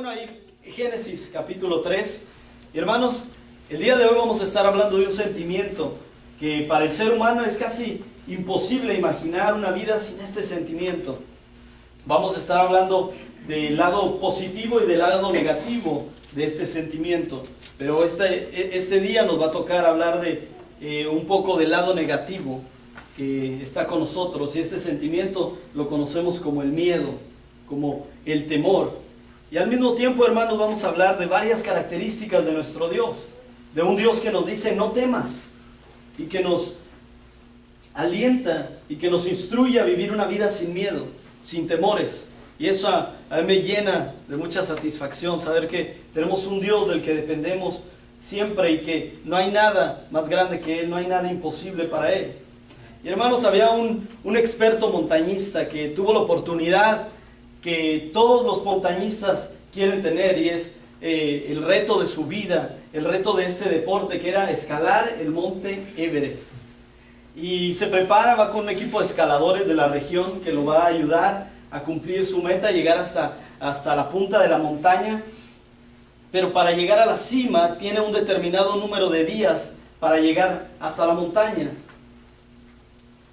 Bueno, ahí Génesis capítulo 3. Y hermanos, el día de hoy vamos a estar hablando de un sentimiento que para el ser humano es casi imposible imaginar una vida sin este sentimiento. Vamos a estar hablando del lado positivo y del lado negativo de este sentimiento. Pero este día nos va a tocar hablar de un poco del lado negativo que está con nosotros. Y este sentimiento lo conocemos como el miedo, como el temor. Y al mismo tiempo, hermanos, vamos a hablar de varias características de nuestro Dios. De un Dios que nos dice no temas y que nos alienta y que nos instruye a vivir una vida sin miedo, sin temores. Y eso a mí me llena de mucha satisfacción saber que tenemos un Dios del que dependemos siempre y que no hay nada más grande que Él, no hay nada imposible para Él. Y hermanos, había un experto montañista que tuvo la oportunidad que todos los montañistas quieren tener, y es el reto de su vida, el reto de este deporte, que era escalar el monte Everest. Y se prepara, va con un equipo de escaladores de la región que lo va a ayudar a cumplir su meta, llegar hasta la punta de la montaña. Pero para llegar a la cima tiene un determinado número de días para llegar hasta la montaña.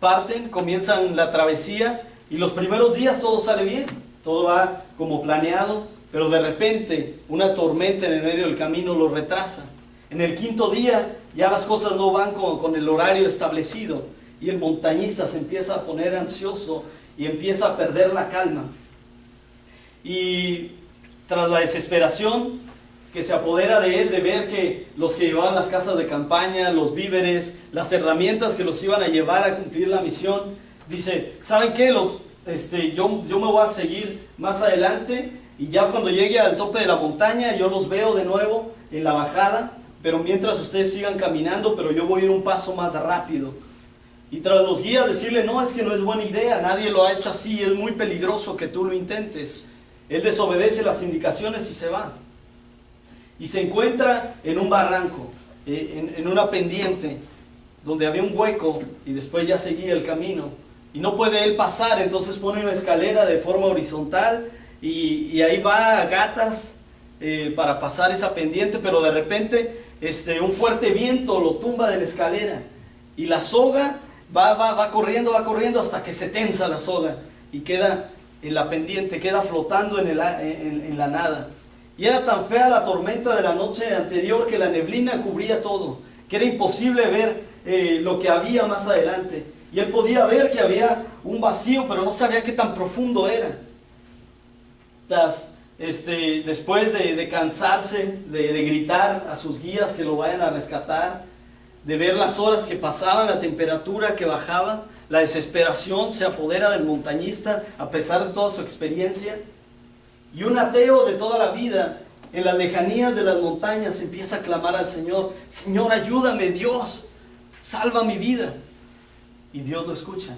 Parten, comienzan la travesía y los primeros días todo sale bien, todo va como planeado, pero de repente una tormenta en el medio del camino lo retrasa. En el quinto día ya las cosas no van con el horario establecido y el montañista se empieza a poner ansioso y empieza a perder la calma. Y tras la desesperación que se apodera de él, de ver que los que llevaban las casas de campaña, los víveres, las herramientas que los iban a llevar a cumplir la misión, dice, ¿saben qué? Yo me voy a seguir más adelante y ya cuando llegue al tope de la montaña yo los veo de nuevo en la bajada, pero mientras ustedes sigan caminando, pero yo voy a ir un paso más rápido. Y tras los guías decirle, no, es que no es buena idea, nadie lo ha hecho así, es muy peligroso que tú lo intentes. Él desobedece las indicaciones y se va. Y se encuentra en un barranco, en una pendiente, donde había un hueco y después ya seguía el camino. Y no puede él pasar, entonces pone una escalera de forma horizontal y ahí va a gatas para pasar esa pendiente, pero de repente un fuerte viento lo tumba de la escalera y la soga va corriendo hasta que se tensa la soga y queda en la pendiente, queda flotando en la nada. Y era tan fea la tormenta de la noche anterior que la neblina cubría todo, que era imposible ver lo que había más adelante. Y él podía ver que había un vacío, pero no sabía qué tan profundo era. Después de cansarse, de gritar a sus guías que lo vayan a rescatar, de ver las horas que pasaban, la temperatura que bajaba, la desesperación se apodera del montañista a pesar de toda su experiencia. Y un ateo de toda la vida, en las lejanías de las montañas, empieza a clamar al Señor, Señor, ayúdame, Dios, salva mi vida. Y Dios lo escucha.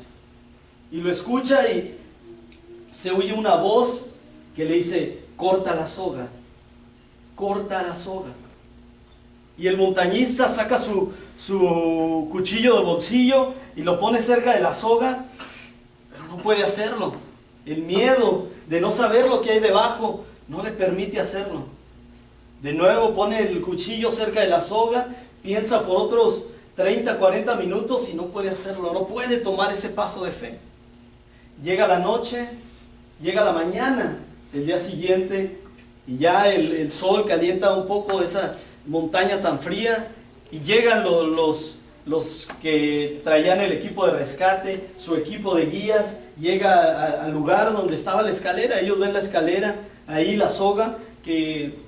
Y lo escucha y se oye una voz que le dice, corta la soga, corta la soga. Y el montañista saca su cuchillo de bolsillo y lo pone cerca de la soga, pero no puede hacerlo. El miedo de no saber lo que hay debajo no le permite hacerlo. De nuevo pone el cuchillo cerca de la soga, piensa por otros 30, 40 minutos y no puede hacerlo, no puede tomar ese paso de fe. Llega la noche, llega la mañana del día siguiente y ya el sol calienta un poco esa montaña tan fría y llegan los que traían el equipo de rescate, su equipo de guías, llega al lugar donde estaba la escalera. Ellos ven la escalera, ahí la soga que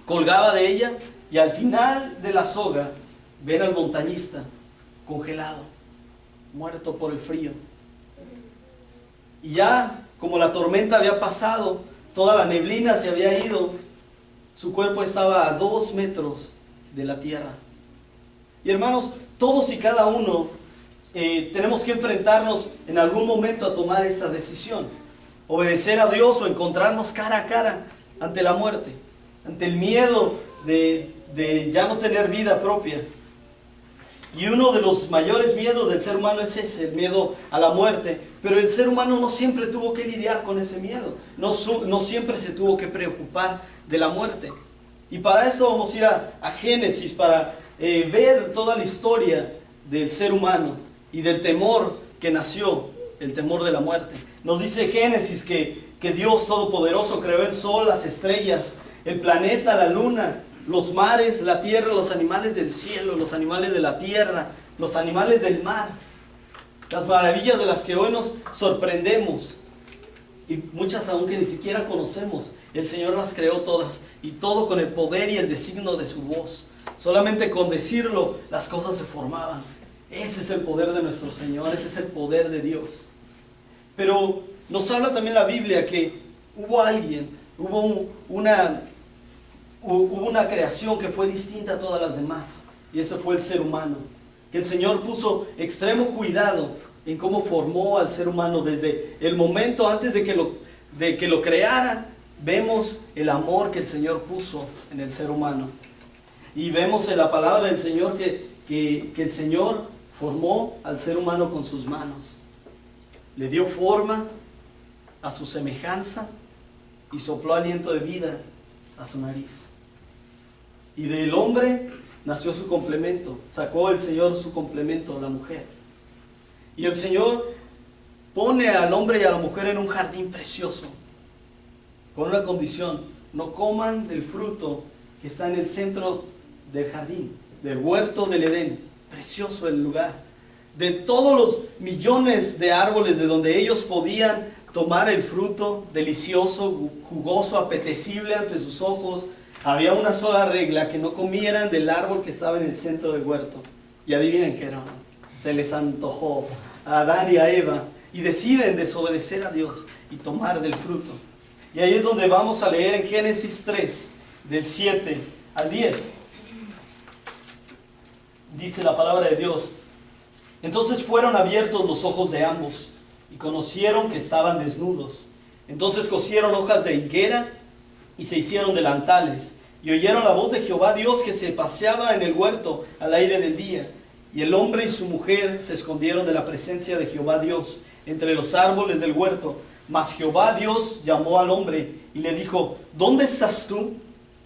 colgaba de ella, y al final de la soga ven al montañista congelado, muerto por el frío. Y ya como la tormenta había pasado, toda la neblina se había ido, su cuerpo estaba a 2 metros de la tierra. Y hermanos, todos y cada uno tenemos que enfrentarnos en algún momento a tomar esta decisión. Obedecer a Dios o encontrarnos cara a cara ante la muerte, ante el miedo de ya no tener vida propia. Y uno de los mayores miedos del ser humano es ese, el miedo a la muerte. Pero el ser humano no siempre tuvo que lidiar con ese miedo. No siempre se tuvo que preocupar de la muerte. Y para eso vamos a ir a Génesis, para ver toda la historia del ser humano y del temor que nació, el temor de la muerte. Nos dice Génesis que Dios Todopoderoso creó el sol, las estrellas, el planeta, la luna, los mares, la tierra, los animales del cielo, los animales de la tierra, los animales del mar. Las maravillas de las que hoy nos sorprendemos, y muchas aún que ni siquiera conocemos, el Señor las creó todas, y todo con el poder y el designio de su voz. Solamente con decirlo, las cosas se formaban. Ese es el poder de nuestro Señor, ese es el poder de Dios. Pero nos habla también la Biblia que hubo una creación que fue distinta a todas las demás, y ese fue el ser humano. Que el Señor puso extremo cuidado en cómo formó al ser humano. Desde el momento antes de que lo creara, vemos el amor que el Señor puso en el ser humano. Y vemos en la palabra del Señor que el Señor formó al ser humano con sus manos. Le dio forma a su semejanza y sopló aliento de vida a su nariz. Y del hombre nació su complemento. Sacó el Señor su complemento, la mujer. Y el Señor pone al hombre y a la mujer en un jardín precioso, con una condición: no coman del fruto que está en el centro del jardín, del huerto del Edén. Precioso el lugar. De todos los millones de árboles de donde ellos podían tomar el fruto, delicioso, jugoso, apetecible ante sus ojos, había una sola regla: que no comieran del árbol que estaba en el centro del huerto. Y adivinen qué era. Se les antojó a Adán y a Eva, y deciden desobedecer a Dios y tomar del fruto. Y ahí es donde vamos a leer en Génesis 3, del 7 al 10. Dice la palabra de Dios: entonces fueron abiertos los ojos de ambos, y conocieron que estaban desnudos. Entonces cosieron hojas de higuera y se hicieron delantales, y oyeron la voz de Jehová Dios que se paseaba en el huerto al aire del día. Y el hombre y su mujer se escondieron de la presencia de Jehová Dios entre los árboles del huerto. Mas Jehová Dios llamó al hombre y le dijo: ¿dónde estás tú?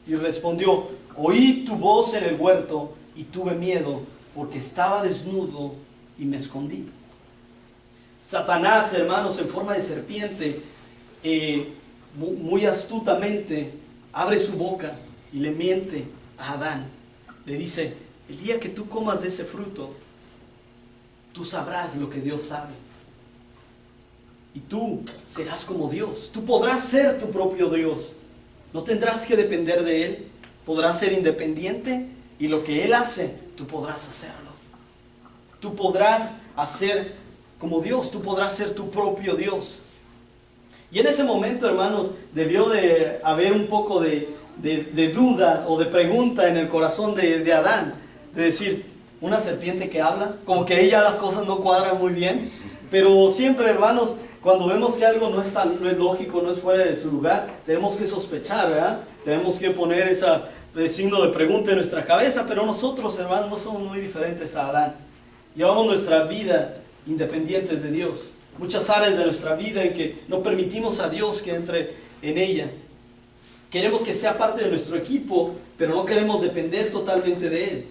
Y respondió: oí tu voz en el huerto y tuve miedo, porque estaba desnudo y me escondí. Satanás, hermanos, en forma de serpiente, muy astutamente abre su boca y le miente a Adán. Le dice: el día que tú comas de ese fruto, tú sabrás lo que Dios sabe. Y tú serás como Dios. Tú podrás ser tu propio Dios. No tendrás que depender de Él. Podrás ser independiente, y lo que Él hace, tú podrás hacerlo. Tú podrás hacer como Dios. Tú podrás ser tu propio Dios. Y en ese momento, hermanos, debió de haber un poco de duda o de pregunta en el corazón de Adán. De decir: una serpiente que habla, como que ahí ya las cosas no cuadran muy bien. Pero siempre, hermanos, cuando vemos que algo no es lógico, no es fuera de su lugar, tenemos que sospechar, ¿verdad? Tenemos que poner ese signo de pregunta en nuestra cabeza. Pero nosotros, hermanos, no somos muy diferentes a Adán. Llevamos nuestra vida independientes de Dios. Muchas áreas de nuestra vida en que no permitimos a Dios que entre en ella. Queremos que sea parte de nuestro equipo, pero no queremos depender totalmente de Él.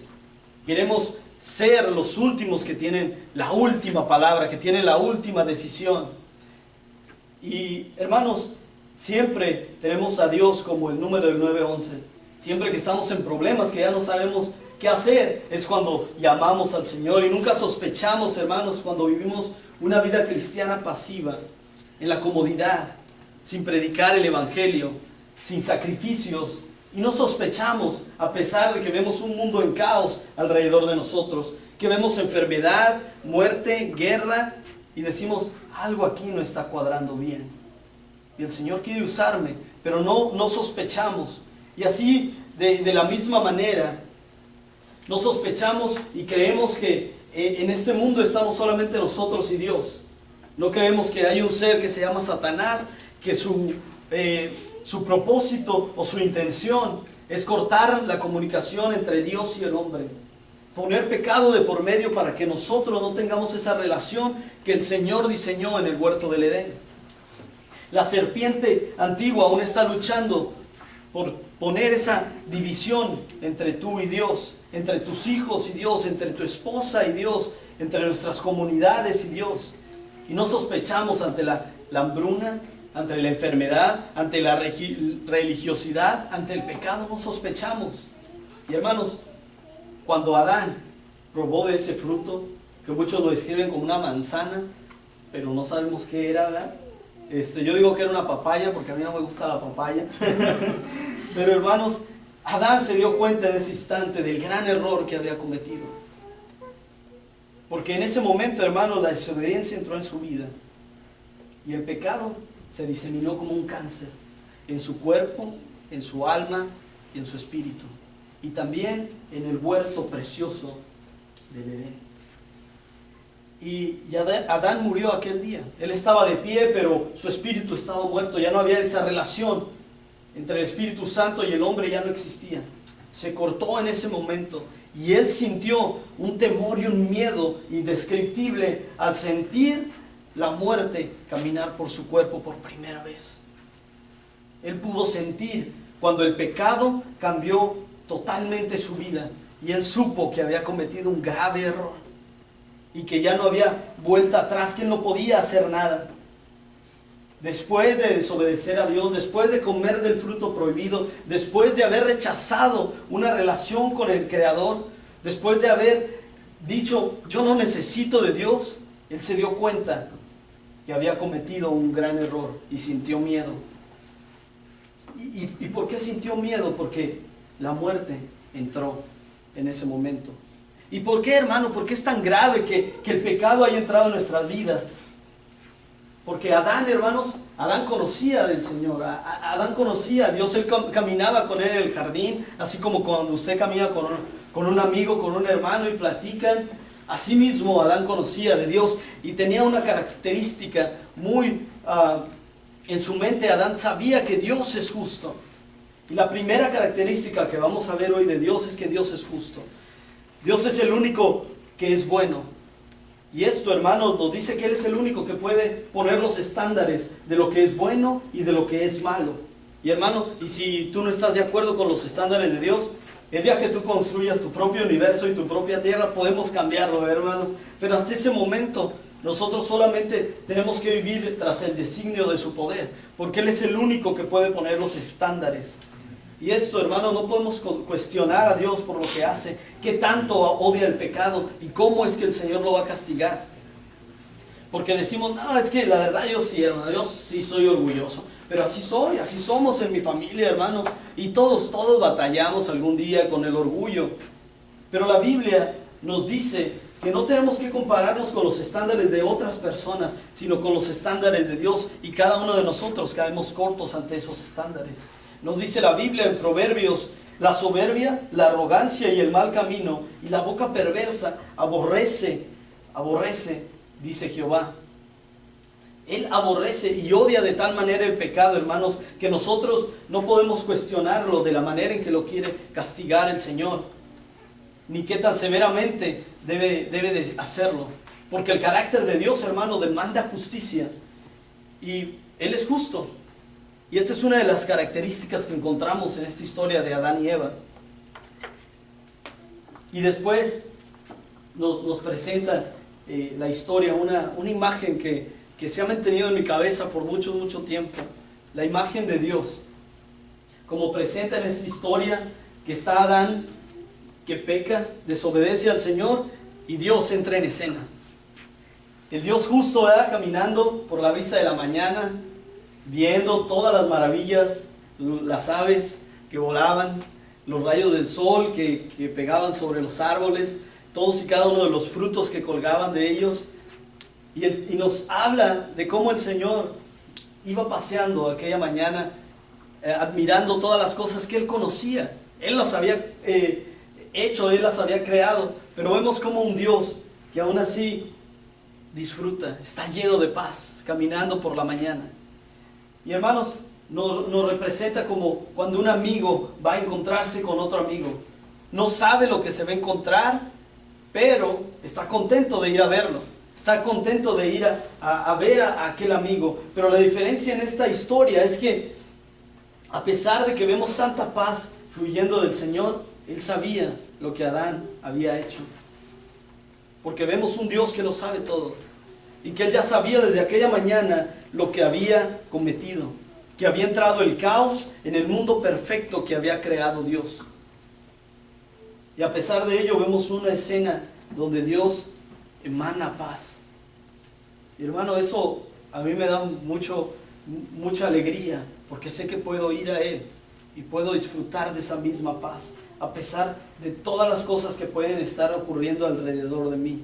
Queremos ser los últimos que tienen la última palabra, que tienen la última decisión. Y hermanos, siempre tenemos a Dios como el número del 911. Siempre que estamos en problemas, que ya no sabemos qué hacer, es cuando llamamos al Señor. Y nunca sospechamos, hermanos, cuando vivimos una vida cristiana pasiva, en la comodidad, sin predicar el Evangelio, sin sacrificios. Y no sospechamos, a pesar de que vemos un mundo en caos alrededor de nosotros, que vemos enfermedad, muerte, guerra, y decimos: algo aquí no está cuadrando bien. Y el Señor quiere usarme, pero no sospechamos. Y así, de la misma manera, no sospechamos y creemos que en este mundo estamos solamente nosotros y Dios. No creemos que hay un ser que se llama Satanás, que su propósito o su intención es cortar la comunicación entre Dios y el hombre. poner pecado de por medio para que nosotros no tengamos esa relación que el Señor diseñó en el huerto del Edén. La serpiente antigua aún está luchando por poner esa división entre tú y Dios, entre tus hijos y Dios, entre tu esposa y Dios, entre nuestras comunidades y Dios. Y no sospechamos ante la hambruna, ante la enfermedad, ante la religiosidad, ante el pecado, no sospechamos. Y hermanos, cuando Adán probó de ese fruto, que muchos lo describen como una manzana, pero no sabemos qué era, ¿verdad? Yo digo que era una papaya porque a mí no me gusta la papaya. Pero hermanos, Adán se dio cuenta en ese instante del gran error que había cometido. Porque en ese momento, hermanos, la desobediencia entró en su vida. Y el pecado se diseminó como un cáncer en su cuerpo, en su alma y en su espíritu. Y también en el huerto precioso del Edén. Y Adán murió aquel día. Él estaba de pie, pero su espíritu estaba muerto. Ya no había esa relación entre el Espíritu Santo y el hombre, ya no existía. Se cortó en ese momento. Y él sintió un temor y un miedo indescriptible al sentir la muerte caminar por su cuerpo por primera vez. Él pudo sentir cuando el pecado cambió totalmente su vida. Y él supo que había cometido un grave error. Y que ya no había vuelta atrás, que él no podía hacer nada. Después de desobedecer a Dios, después de comer del fruto prohibido, después de haber rechazado una relación con el Creador, después de haber dicho, yo no necesito de Dios, él se dio cuenta que había cometido un gran error y sintió miedo. ¿Y por qué sintió miedo? Porque la muerte entró en ese momento. ¿Y por qué, hermano? ¿Por qué es tan grave que el pecado haya entrado en nuestras vidas? Porque Adán, hermanos, Adán conocía del Señor, Adán conocía a Dios, él caminaba con él en el jardín, así como cuando usted camina con un amigo, con un hermano y platican. Así mismo Adán conocía de Dios y tenía una característica muy en su mente. Adán sabía que Dios es justo. Y la primera característica que vamos a ver hoy de Dios es que Dios es justo. Dios es el único que es bueno. Y esto, hermanos, nos dice que Él es el único que puede poner los estándares de lo que es bueno y de lo que es malo. Y hermano, y si tú no estás de acuerdo con los estándares de Dios, el día que tú construyas tu propio universo y tu propia tierra, podemos cambiarlo, hermanos. Pero hasta ese momento, nosotros solamente tenemos que vivir tras el designio de su poder, porque Él es el único que puede poner los estándares. Y esto, hermano, no podemos cuestionar a Dios por lo que hace, qué tanto odia el pecado y cómo es que el Señor lo va a castigar. Porque decimos, no, es que la verdad yo sí, hermano, yo sí soy orgulloso, pero así soy, así somos en mi familia, hermano, y todos batallamos algún día con el orgullo. Pero la Biblia nos dice que no tenemos que compararnos con los estándares de otras personas, sino con los estándares de Dios, y cada uno de nosotros caemos cortos ante esos estándares. Nos dice la Biblia en Proverbios, la soberbia, la arrogancia y el mal camino, y la boca perversa aborrece, dice Jehová. Él aborrece y odia de tal manera el pecado, hermanos, que nosotros no podemos cuestionarlo de la manera en que lo quiere castigar el Señor, ni qué tan severamente debe de hacerlo. Porque el carácter de Dios, hermano, demanda justicia, y Él es justo. Y esta es una de las características que encontramos en esta historia de Adán y Eva. Y después nos presenta la historia, una imagen que se ha mantenido en mi cabeza por mucho tiempo. La imagen de Dios. Como presenta en esta historia que está Adán, que peca, desobedece al Señor, y Dios entra en escena. El Dios justo va caminando por la brisa de la mañana, viendo todas las maravillas, las aves que volaban, los rayos del sol que pegaban sobre los árboles, todos y cada uno de los frutos que colgaban de ellos. Y nos habla de cómo el Señor iba paseando aquella mañana, admirando todas las cosas que Él conocía. Él las había hecho, Él las había creado, pero vemos como un Dios que aún así disfruta, está lleno de paz, caminando por la mañana. Y hermanos, nos representa como cuando un amigo va a encontrarse con otro amigo. No sabe lo que se va a encontrar, pero está contento de ir a verlo. Está contento de ir a ver a aquel amigo. Pero la diferencia en esta historia es que, a pesar de que vemos tanta paz fluyendo del Señor, Él sabía lo que Adán había hecho. Porque vemos un Dios que lo sabe todo. Y que Él ya sabía desde aquella mañana lo que había cometido. Que había entrado el caos en el mundo perfecto que había creado Dios. Y a pesar de ello vemos una escena donde Dios emana paz. Y hermano, eso a mí me da mucha alegría, porque sé que puedo ir a Él y puedo disfrutar de esa misma paz, a pesar de todas las cosas que pueden estar ocurriendo alrededor de mí.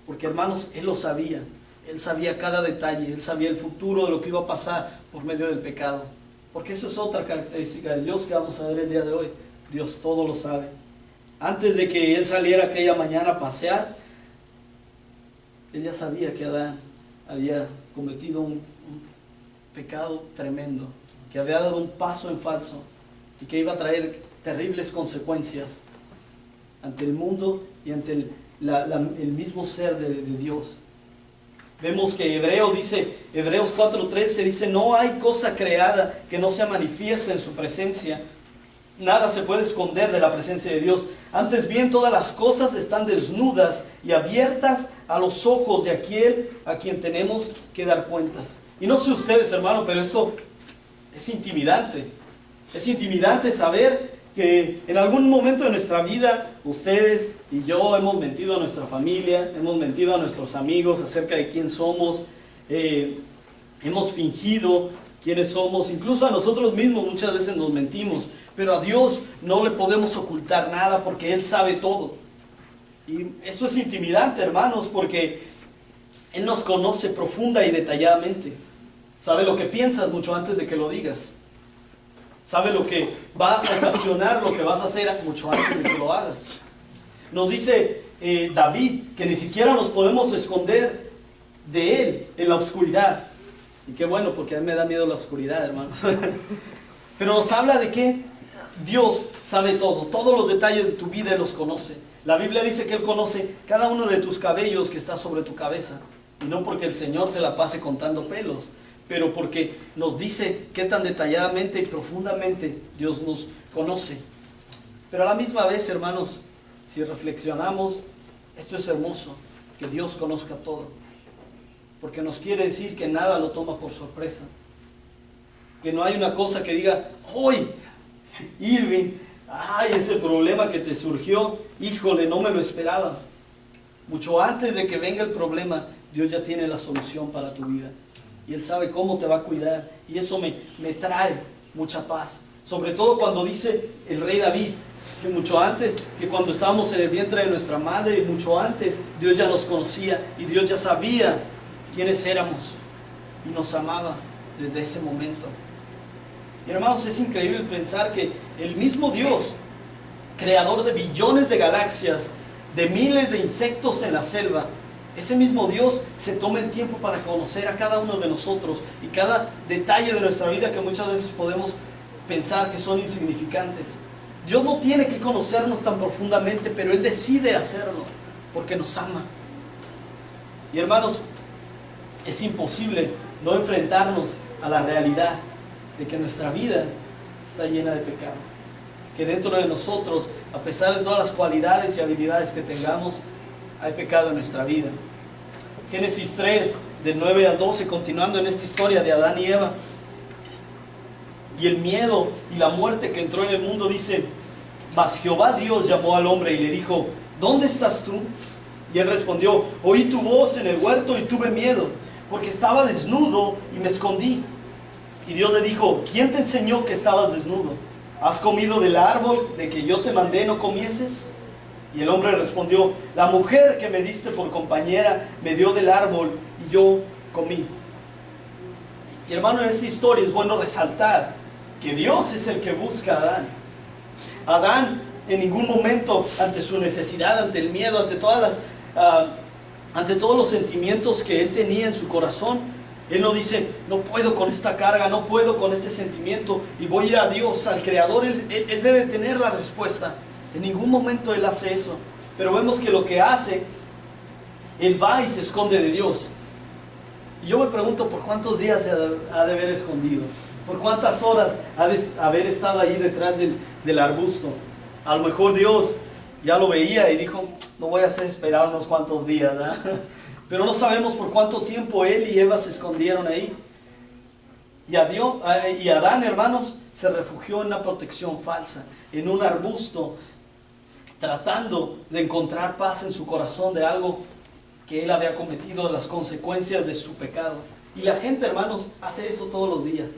Porque hermanos, Él lo sabía. Él sabía cada detalle, Él sabía el futuro de lo que iba a pasar por medio del pecado. Porque eso es otra característica de Dios que vamos a ver el día de hoy. Dios todo lo sabe. Antes de que Él saliera aquella mañana a pasear, Él ya sabía que Adán había cometido un pecado tremendo, que había dado un paso en falso y que iba a traer terribles consecuencias ante el mundo y ante el mismo ser de Dios. Vemos que Hebreos 4:13 dice: no hay cosa creada que no sea manifiesta en su presencia. Nada se puede esconder de la presencia de Dios. Antes bien, todas las cosas están desnudas y abiertas a los ojos de aquel a quien tenemos que dar cuentas. Y no sé ustedes, hermano, pero eso es intimidante. Es intimidante saber que en algún momento de nuestra vida, ustedes y yo hemos mentido a nuestra familia, hemos mentido a nuestros amigos acerca de quién somos, hemos fingido quiénes somos, incluso a nosotros mismos muchas veces nos mentimos, pero a Dios no le podemos ocultar nada porque Él sabe todo. Y esto es intimidante, hermanos, porque Él nos conoce profunda y detalladamente. Sabe lo que piensas mucho antes de que lo digas. Sabe lo que va a ocasionar lo que vas a hacer mucho antes de que lo hagas. Nos dice David que ni siquiera nos podemos esconder de Él en la oscuridad. Y qué bueno, porque a mí me da miedo la oscuridad, hermanos. Pero nos habla de que Dios sabe todo. Todos los detalles de tu vida Él los conoce. La Biblia dice que Él conoce cada uno de tus cabellos que está sobre tu cabeza. Y no porque el Señor se la pase contando pelos, pero porque nos dice qué tan detalladamente y profundamente Dios nos conoce. Pero a la misma vez, hermanos, si reflexionamos, esto es hermoso, que Dios conozca todo. Porque nos quiere decir que nada lo toma por sorpresa. Que no hay una cosa que diga: ¡hoy, Irving! ¡Ay, ese problema que te surgió! ¡Híjole, no me lo esperaba! Mucho antes de que venga el problema, Dios ya tiene la solución para tu vida. Y Él sabe cómo te va a cuidar. Y eso me trae mucha paz. Sobre todo cuando dice el rey David, que mucho antes, que cuando estábamos en el vientre de nuestra madre, mucho antes, Dios ya nos conocía y Dios ya sabía quiénes éramos y nos amaba desde ese momento. Y hermanos, es increíble pensar que el mismo Dios, creador de billones de galaxias, de miles de insectos en la selva, ese mismo Dios se toma el tiempo para conocer a cada uno de nosotros y cada detalle de nuestra vida que muchas veces podemos pensar que son insignificantes. Dios no tiene que conocernos tan profundamente, pero Él decide hacerlo porque nos ama. Y hermanos, es imposible no enfrentarnos a la realidad de que nuestra vida está llena de pecado. Que dentro de nosotros, a pesar de todas las cualidades y habilidades que tengamos, hay pecado en nuestra vida. Génesis 3, del 9 al 12, continuando en esta historia de Adán y Eva. Y el miedo y la muerte que entró en el mundo, dice: mas Jehová Dios llamó al hombre y le dijo: ¿dónde estás tú? Y él respondió: oí tu voz en el huerto y tuve miedo, porque estaba desnudo y me escondí. Y Dios le dijo: ¿quién te enseñó que estabas desnudo? ¿Has comido del árbol de que yo te mandé no comieses? Y el hombre respondió: la mujer que me diste por compañera me dio del árbol y yo comí. Y hermano, en esta historia es bueno resaltar que Dios es el que busca a Adán. Adán en ningún momento, ante su necesidad, ante el miedo, ante todos los sentimientos que él tenía en su corazón, él no dice: no puedo con esta carga, no puedo con este sentimiento y voy a ir a Dios, al Creador. Él debe tener la respuesta. En ningún momento él hace eso. pero vemos que lo que hace, él va y se esconde de Dios. Y yo me pregunto por cuántos días se ha de haber escondido, por cuántas horas ha de haber estado ahí detrás del arbusto. A lo mejor Dios ya lo veía y dijo, no voy a hacer esperar unos cuantos días, ¿eh? Pero no sabemos por cuánto tiempo él y Eva se escondieron ahí. Y Adán, hermanos, se refugió en una protección falsa, en un arbusto, tratando de encontrar paz en su corazón de algo que él había cometido, de las consecuencias de su pecado. Y la gente, hermanos, hace eso todos los días.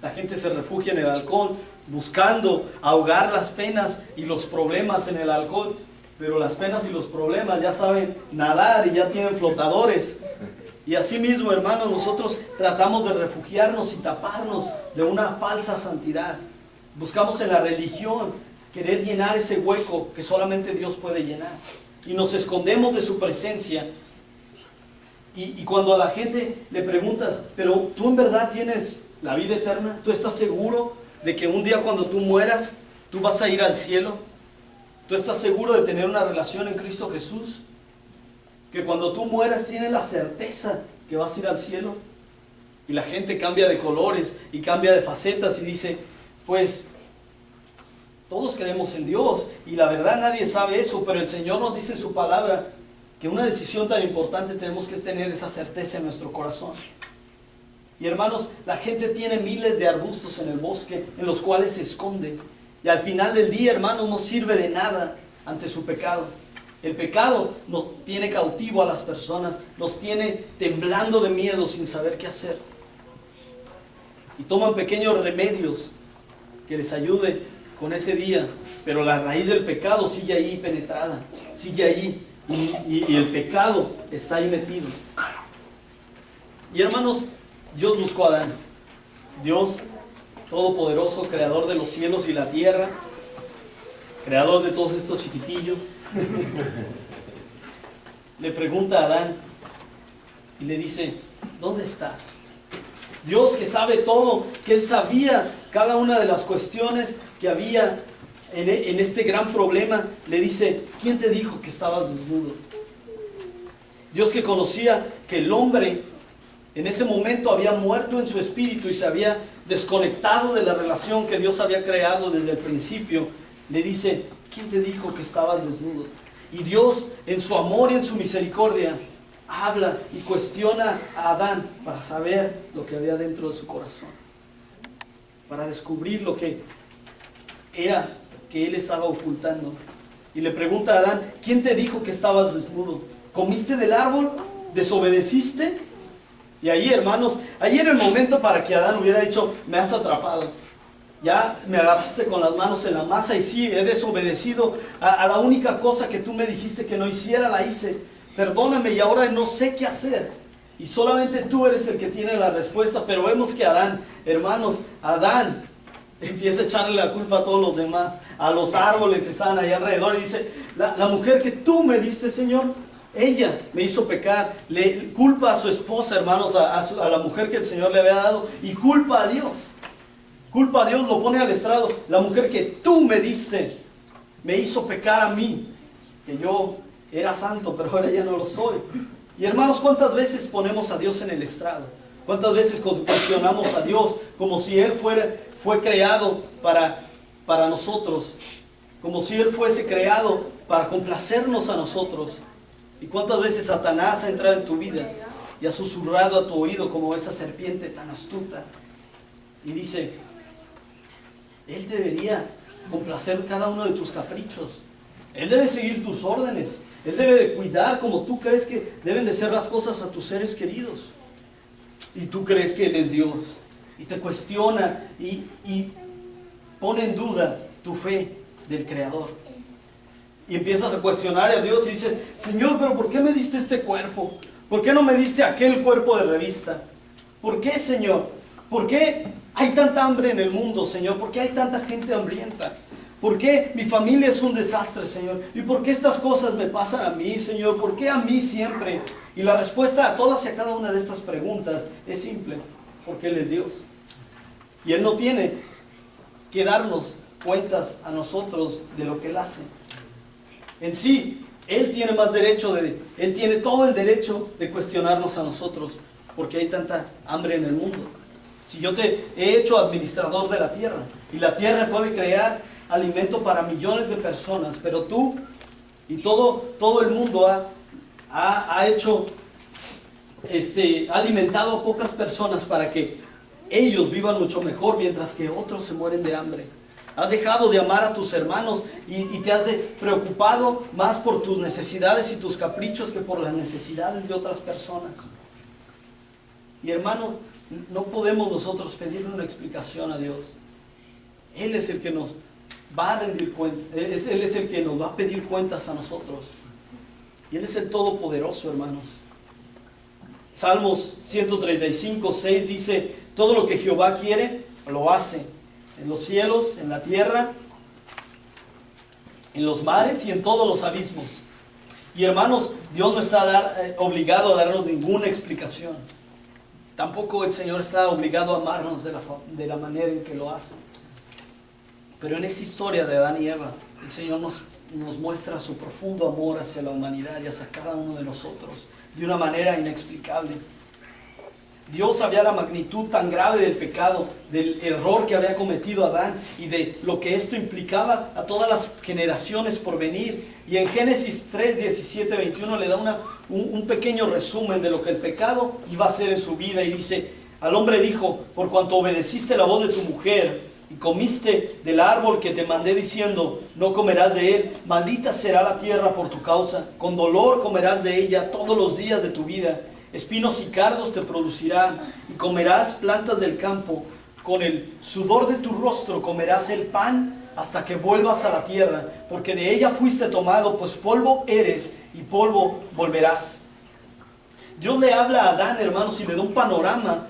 La gente se refugia en el alcohol, buscando ahogar las penas y los problemas en el alcohol. Pero las penas y los problemas ya saben nadar y ya tienen flotadores. Y así mismo, hermanos, nosotros tratamos de refugiarnos y taparnos de una falsa santidad. Buscamos en la religión querer llenar ese hueco que solamente Dios puede llenar. Y nos escondemos de su presencia. Y cuando a la gente le preguntas, pero ¿tú en verdad tienes la vida eterna? ¿Tú estás seguro de que un día cuando tú mueras, tú vas a ir al cielo? ¿Tú estás seguro de tener una relación en Cristo Jesús? Que cuando tú mueras tienes la certeza que vas a ir al cielo. Y la gente cambia de colores y cambia de facetas y dice, pues todos creemos en Dios y la verdad nadie sabe eso, pero el Señor nos dice en su palabra que una decisión tan importante tenemos que tener esa certeza en nuestro corazón. Y hermanos, la gente tiene miles de arbustos en el bosque en los cuales se esconde. Y al final del día, hermanos, no sirve de nada ante su pecado. El pecado nos tiene cautivo a las personas, nos tiene temblando de miedo sin saber qué hacer. Y toman pequeños remedios que les ayude con ese día, pero la raíz del pecado sigue ahí penetrada, sigue ahí y el pecado está ahí metido. Y hermanos, Dios buscó a Adán. Dios todopoderoso, creador de los cielos y la tierra, creador de todos estos chiquitillos, le pregunta a Adán y le dice, ¿dónde estás? Dios que sabe todo, que Él sabía cada una de las cuestiones que había en este gran problema, le dice, ¿quién te dijo que estabas desnudo? Dios que conocía que el hombre en ese momento había muerto en su espíritu y se había desconectado de la relación que Dios había creado desde el principio, le dice, ¿quién te dijo que estabas desnudo? Y Dios, en su amor y en su misericordia, habla y cuestiona a Adán para saber lo que había dentro de su corazón, para descubrir lo que era que él estaba ocultando. Y le pregunta a Adán, ¿quién te dijo que estabas desnudo? ¿Comiste del árbol? ¿Desobedeciste? Y ahí, hermanos, ahí era el momento para que Adán hubiera dicho, me has atrapado. Ya me agarraste con las manos en la masa y sí, he desobedecido a la única cosa que tú me dijiste que no hiciera, la hice. Perdóname y ahora no sé qué hacer. Y solamente tú eres el que tiene la respuesta. Pero vemos que Adán, hermanos, Adán empieza a echarle la culpa a todos los demás, a los árboles que estaban ahí alrededor. Y dice, la mujer que tú me diste, Señor, ella me hizo pecar. Le culpa a su esposa, hermanos, a la mujer que el Señor le había dado. Y culpa a Dios. Culpa a Dios, lo pone al estrado. La mujer que tú me diste me hizo pecar a mí, que yo era santo, pero ahora ya no lo soy. Y hermanos, ¿cuántas veces ponemos a Dios en el estrado? ¿Cuántas veces cuestionamos a Dios como si Él fue creado para nosotros? Como si Él fuese creado para complacernos a nosotros. ¿Y cuántas veces Satanás ha entrado en tu vida y ha susurrado a tu oído como esa serpiente tan astuta? Y dice, Él debería complacer cada uno de tus caprichos. Él debe seguir tus órdenes. Él debe de cuidar como tú crees que deben de ser las cosas a tus seres queridos. Y tú crees que Él es Dios. Y te cuestiona y pone en duda tu fe del Creador. Y empiezas a cuestionar a Dios y dices, Señor, pero ¿por qué me diste este cuerpo? ¿Por qué no me diste aquel cuerpo de revista? ¿Por qué, Señor? ¿Por qué hay tanta hambre en el mundo, Señor? ¿Por qué hay tanta gente hambrienta? ¿Por qué mi familia es un desastre, Señor? ¿Y por qué estas cosas me pasan a mí, Señor? ¿Por qué a mí siempre? Y la respuesta a todas y a cada una de estas preguntas es simple, porque Él es Dios. Y Él no tiene que darnos cuentas a nosotros de lo que Él hace. En sí, Él tiene más derecho, Él tiene todo el derecho de cuestionarnos a nosotros, porque hay tanta hambre en el mundo. Si yo te he hecho administrador de la tierra, y la tierra puede crear alimento para millones de personas, pero tú y todo el mundo ha alimentado a pocas personas para que ellos vivan mucho mejor, mientras que otros se mueren de hambre. Has dejado de amar a tus hermanos y te has preocupado más por tus necesidades y tus caprichos que por las necesidades de otras personas. Y hermano, no podemos nosotros pedirle una explicación a Dios. Él es el que nos va a rendir cuentas, Él es el que nos va a pedir cuentas a nosotros. Y Él es el Todopoderoso, hermanos. Salmos 135, 6 dice: todo lo que Jehová quiere, lo hace, en los cielos, en la tierra, en los mares y en todos los abismos. Y hermanos, Dios no está obligado a darnos ninguna explicación. Tampoco el Señor está obligado a amarnos de la manera en que lo hace. Pero en esta historia de Adán y Eva, el Señor nos muestra su profundo amor hacia la humanidad y hacia cada uno de nosotros, de una manera inexplicable. Dios sabía la magnitud tan grave del pecado, del error que había cometido Adán y de lo que esto implicaba a todas las generaciones por venir. Y en Génesis 3, 17, 21 le da un pequeño resumen de lo que el pecado iba a hacer en su vida. Y dice: al hombre dijo: por cuanto obedeciste la voz de tu mujer y comiste del árbol que te mandé diciendo, no comerás de él, maldita será la tierra por tu causa, con dolor comerás de ella todos los días de tu vida. Espinos y cardos te producirán, y comerás plantas del campo. Con el sudor de tu rostro comerás el pan hasta que vuelvas a la tierra, porque de ella fuiste tomado, pues polvo eres y polvo volverás. Dios le habla a Adán, hermanos, y le da un panorama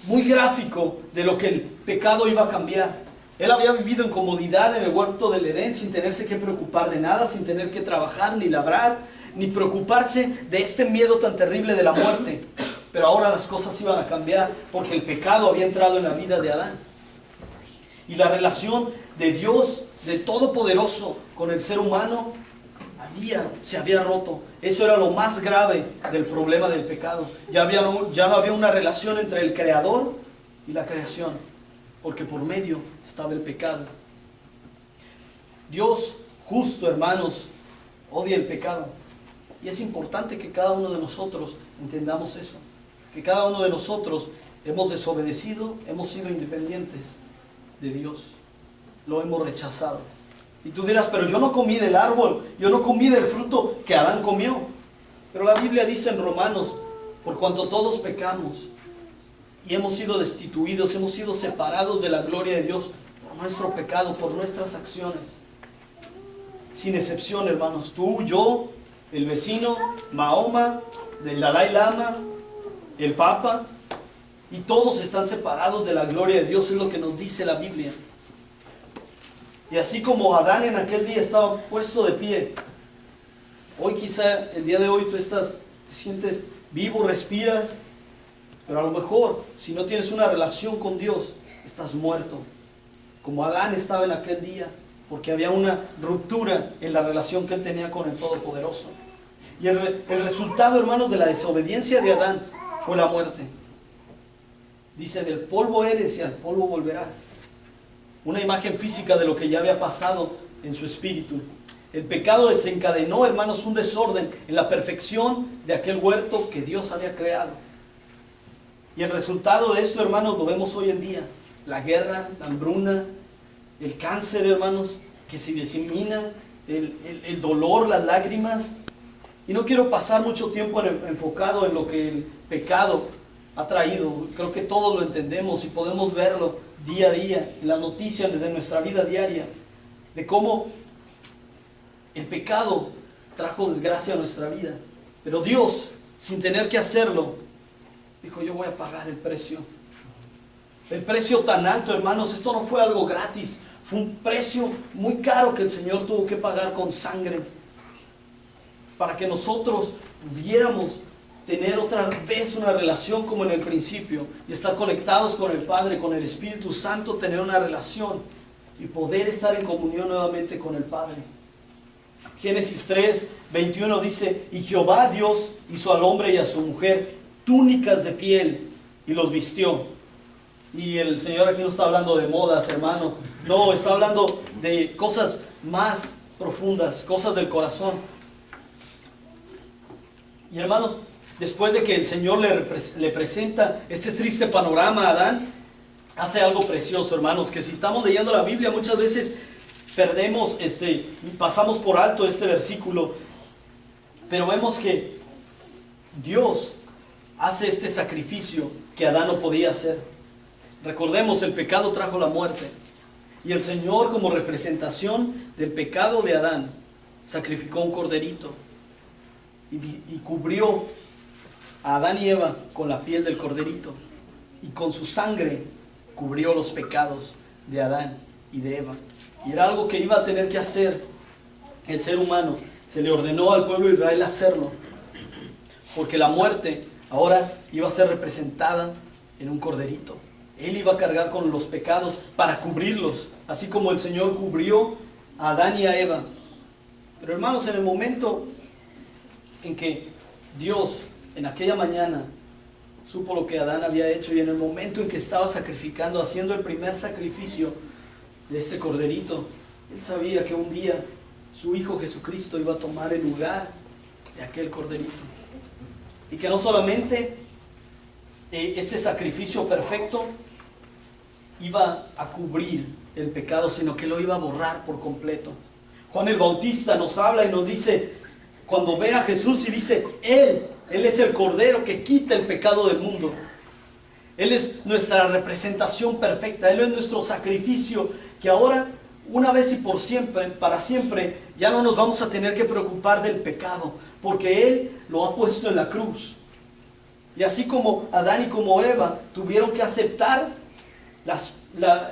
muy gráfico de lo que el pecado iba a cambiar. Él había vivido en comodidad en el huerto del Edén, sin tenerse que preocupar de nada, sin tener que trabajar ni labrar, ni preocuparse de este miedo tan terrible de la muerte. Pero ahora las cosas iban a cambiar porque el pecado había entrado en la vida de Adán. Y la relación de Dios, de Todopoderoso, con el ser humano se había roto. Eso era lo más grave del problema del pecado. Ya no había una relación entre el Creador y la creación, porque por medio estaba el pecado. Dios justo, hermanos, odia el pecado. Y es importante que cada uno de nosotros entendamos eso. Que cada uno de nosotros hemos desobedecido, hemos sido independientes de Dios. Lo hemos rechazado. Y tú dirás: pero yo no comí del árbol, yo no comí del fruto que Adán comió. Pero la Biblia dice en Romanos: por cuanto todos pecamos y hemos sido destituidos, hemos sido separados de la gloria de Dios por nuestro pecado, por nuestras acciones. Sin excepción, hermanos, tú, yo, el vecino, Mahoma, del Dalai Lama, el Papa, y todos están separados de la gloria de Dios, es lo que nos dice la Biblia. Y así como Adán en aquel día estaba puesto de pie, hoy quizá, el día de hoy tú te sientes vivo, respiras, pero a lo mejor, si no tienes una relación con Dios, estás muerto, como Adán estaba en aquel día, porque había una ruptura en la relación que él tenía con el Todopoderoso. Y el resultado, hermanos, de la desobediencia de Adán fue la muerte. Dice: del polvo eres y al polvo volverás. Una imagen física de lo que ya había pasado en su espíritu. El pecado desencadenó, hermanos, un desorden en la perfección de aquel huerto que Dios había creado. Y el resultado de esto, hermanos, lo vemos hoy en día. La guerra, la hambruna, el cáncer, hermanos, que se disemina, el dolor, las lágrimas. Y no quiero pasar mucho tiempo enfocado en lo que el pecado ha traído. Creo que todos lo entendemos y podemos verlo día a día en las noticias de nuestra vida diaria, de cómo el pecado trajo desgracia a nuestra vida. Pero Dios, sin tener que hacerlo, dijo: yo voy a pagar el precio. El precio tan alto, hermanos, esto no fue algo gratis, fue un precio muy caro que el Señor tuvo que pagar con sangre, para que nosotros pudiéramos tener otra vez una relación como en el principio, y estar conectados con el Padre, con el Espíritu Santo, tener una relación y poder estar en comunión nuevamente con el Padre. Génesis 3, 21 dice, y Jehová Dios hizo al hombre y a su mujer túnicas de piel y los vistió. Y el Señor aquí no está hablando de modas, hermano. No, está hablando de cosas más profundas, cosas del corazón. Y hermanos, después de que el Señor le presenta este triste panorama a Adán, hace algo precioso, hermanos, que si estamos leyendo la Biblia muchas veces perdemos, pasamos por alto este versículo, pero vemos que Dios hace este sacrificio que Adán no podía hacer. Recordemos, el pecado trajo la muerte, y el Señor, como representación del pecado de Adán, sacrificó un corderito y cubrió a Adán y Eva con la piel del corderito, y con su sangre cubrió los pecados de Adán y de Eva. Y era algo que iba a tener que hacer el ser humano. Se le ordenó al pueblo de Israel hacerlo, porque la muerte ahora iba a ser representada en un corderito. Él iba a cargar con los pecados para cubrirlos, así como el Señor cubrió a Adán y a Eva. Pero hermanos, en el momento en que Dios, en aquella mañana, supo lo que Adán había hecho, y en el momento en que estaba sacrificando, haciendo el primer sacrificio de este corderito, Él sabía que un día su Hijo Jesucristo iba a tomar el lugar de aquel corderito. Y que no solamente este sacrificio perfecto iba a cubrir el pecado, sino que lo iba a borrar por completo. Juan el Bautista nos habla y nos dice, cuando ve a Jesús, y dice, Él es el Cordero que quita el pecado del mundo. Él es nuestra representación perfecta. Él es nuestro sacrificio, que ahora, una vez y por siempre, para siempre, ya no nos vamos a tener que preocupar del pecado, porque Él lo ha puesto en la cruz. Y así como Adán y como Eva tuvieron que aceptar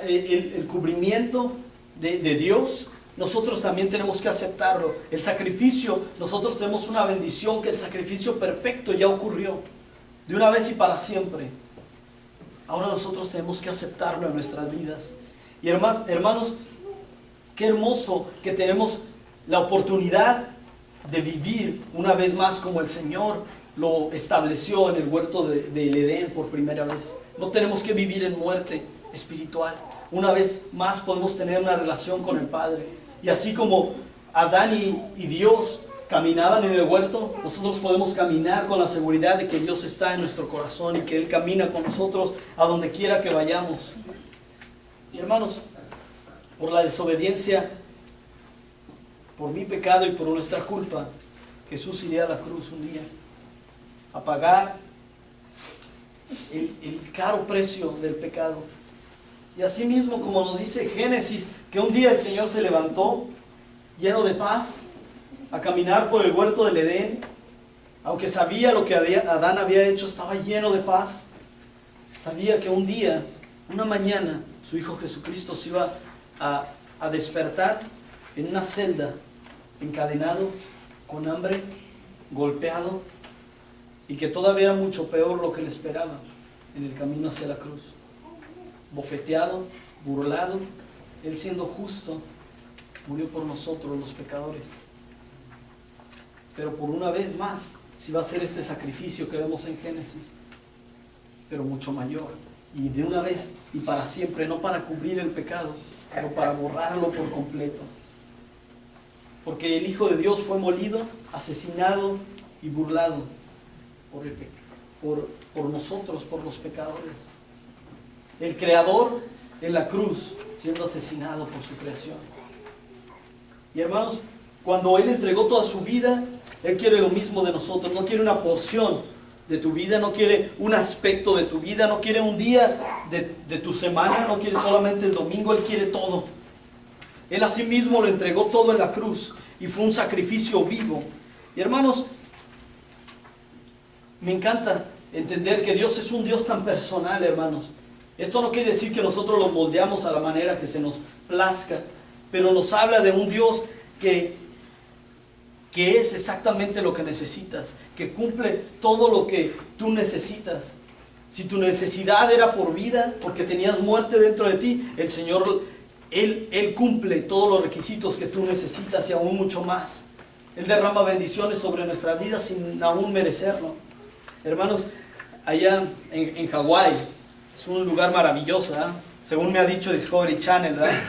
el cubrimiento de Dios, nosotros también tenemos que aceptarlo. El sacrificio, nosotros tenemos una bendición, que el sacrificio perfecto ya ocurrió, de una vez y para siempre. Ahora nosotros tenemos que aceptarlo en nuestras vidas. Y hermanos, qué hermoso que tenemos la oportunidad de vivir una vez más como el Señor lo estableció en el huerto del Edén por primera vez. No tenemos que vivir en muerte espiritual. Una vez más podemos tener una relación con el Padre. Y así como Adán y Dios caminaban en el huerto, nosotros podemos caminar con la seguridad de que Dios está en nuestro corazón y que Él camina con nosotros a donde quiera que vayamos. Y hermanos, por la desobediencia, por mi pecado y por nuestra culpa, Jesús iría a la cruz un día a pagar el caro precio del pecado. Y así mismo, como nos dice Génesis, que un día el Señor se levantó lleno de paz a caminar por el huerto del Edén, aunque sabía lo que Adán había hecho, estaba lleno de paz. Sabía que un día, una mañana, su Hijo Jesucristo se iba a despertar en una celda, encadenado, con hambre, golpeado, y que todavía era mucho peor lo que le esperaba en el camino hacia la cruz. Bofeteado, burlado, Él siendo justo, murió por nosotros los pecadores. Pero por una vez más, si va a ser este sacrificio que vemos en Génesis, pero mucho mayor, y de una vez y para siempre, no para cubrir el pecado, pero para borrarlo por completo. Porque el Hijo de Dios fue molido, asesinado y burlado por nosotros, por los pecadores. El Creador en la cruz siendo asesinado por su creación. Y hermanos, cuando Él entregó toda su vida, Él quiere lo mismo de nosotros. No quiere una porción de tu vida, no quiere un aspecto de tu vida, no quiere un día de tu semana, no quiere solamente el domingo, Él quiere todo. Él a sí mismo lo entregó todo en la cruz y fue un sacrificio vivo. Y hermanos, me encanta entender que Dios es un Dios tan personal, hermanos. Esto no quiere decir que nosotros lo moldeamos a la manera que se nos plazca, pero nos habla de un Dios que es exactamente lo que necesitas, que cumple todo lo que tú necesitas. Si tu necesidad era por vida, porque tenías muerte dentro de ti, el Señor, Él cumple todos los requisitos que tú necesitas y aún mucho más. Él derrama bendiciones sobre nuestra vida sin aún merecerlo. Hermanos, allá en Hawái, es un lugar maravilloso, ¿eh? Según me ha dicho Discovery Channel, ¿verdad?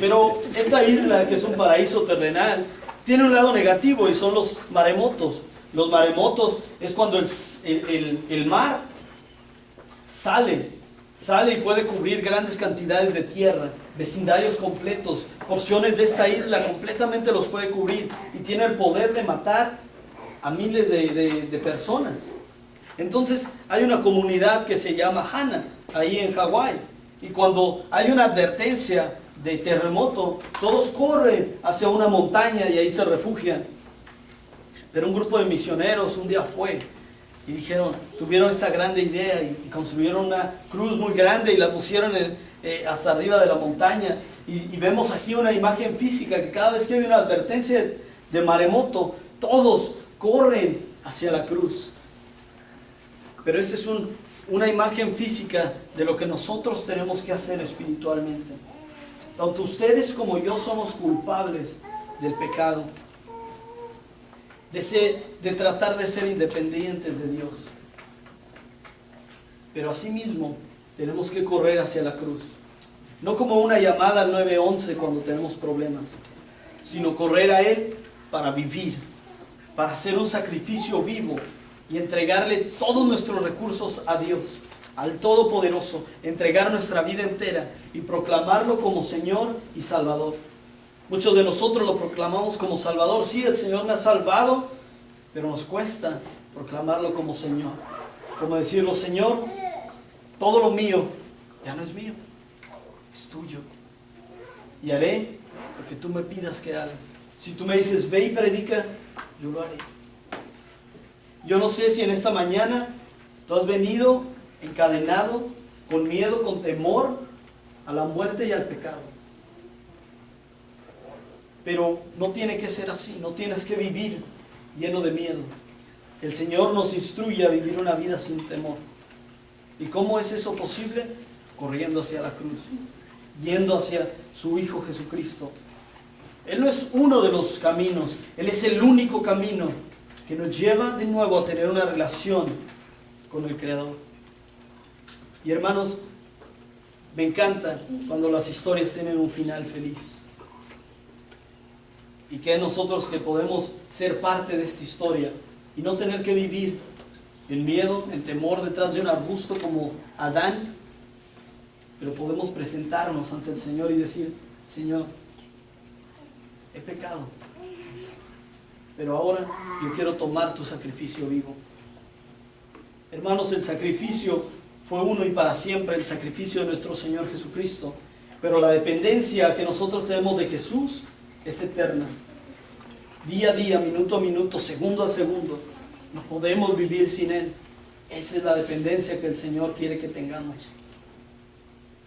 Pero esta isla, que es un paraíso terrenal, tiene un lado negativo y son los maremotos. Los maremotos es cuando el mar sale y puede cubrir grandes cantidades de tierra, vecindarios completos, porciones de esta isla completamente los puede cubrir y tiene el poder de matar a miles de personas. Entonces hay una comunidad que se llama Hana, ahí en Hawái, y cuando hay una advertencia de terremoto, todos corren hacia una montaña y ahí se refugian. Pero un grupo de misioneros un día fue y tuvieron esa grande idea y construyeron una cruz muy grande y la pusieron hasta arriba de la montaña. Y vemos aquí una imagen física que cada vez que hay una advertencia de maremoto, todos corren hacia la cruz. Pero esta es una imagen física de lo que nosotros tenemos que hacer espiritualmente. Tanto ustedes como yo somos culpables del pecado, de tratar de ser independientes de Dios. Pero asimismo tenemos que correr hacia la cruz. No como una llamada al 911 cuando tenemos problemas, sino correr a Él para vivir, para hacer un sacrificio vivo y entregarle todos nuestros recursos a Dios, al Todopoderoso, entregar nuestra vida entera y proclamarlo como Señor y Salvador. Muchos de nosotros lo proclamamos como Salvador. Sí, el Señor me ha salvado, pero nos cuesta proclamarlo como Señor. Como decirlo, Señor, todo lo mío ya no es mío, es tuyo. Y haré lo que tú me pidas que haga. Si tú me dices, ve y predica, yo lo haré. Yo no sé si en esta mañana tú has venido encadenado, con miedo, con temor a la muerte y al pecado. Pero no tiene que ser así, no tienes que vivir lleno de miedo. El Señor nos instruye a vivir una vida sin temor. ¿Y cómo es eso posible? Corriendo hacia la cruz, yendo hacia su Hijo Jesucristo. Él no es uno de los caminos, Él es el único camino que nos lleva de nuevo a tener una relación con el Creador. Y hermanos, me encanta cuando las historias tienen un final feliz. Y que nosotros que podemos ser parte de esta historia y no tener que vivir en miedo, en temor detrás de un arbusto como Adán, pero podemos presentarnos ante el Señor y decir, Señor, he pecado, pero ahora yo quiero tomar tu sacrificio vivo. Hermanos, el sacrificio fue uno y para siempre, el sacrificio de nuestro Señor Jesucristo, pero la dependencia que nosotros tenemos de Jesús es eterna. Día a día, minuto a minuto, segundo a segundo, no podemos vivir sin Él. Esa es la dependencia que el Señor quiere que tengamos.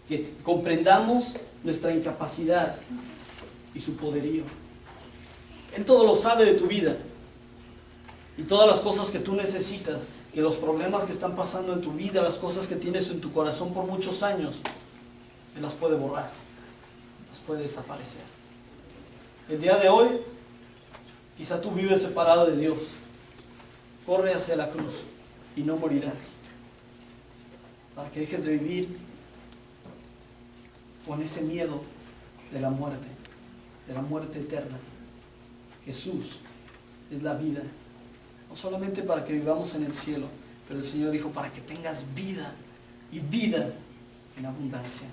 Que comprendamos nuestra incapacidad y su poderío. Él todo lo sabe de tu vida. Y todas las cosas que tú necesitas, que los problemas que están pasando en tu vida, las cosas que tienes en tu corazón por muchos años, Él las puede borrar, las puede desaparecer. El día de hoy, quizá tú vives separado de Dios. Corre hacia la cruz y no morirás. Para que dejes de vivir con ese miedo de la muerte eterna. Jesús es la vida. No solamente para que vivamos en el cielo, pero el Señor dijo para que tengas vida y vida en abundancia.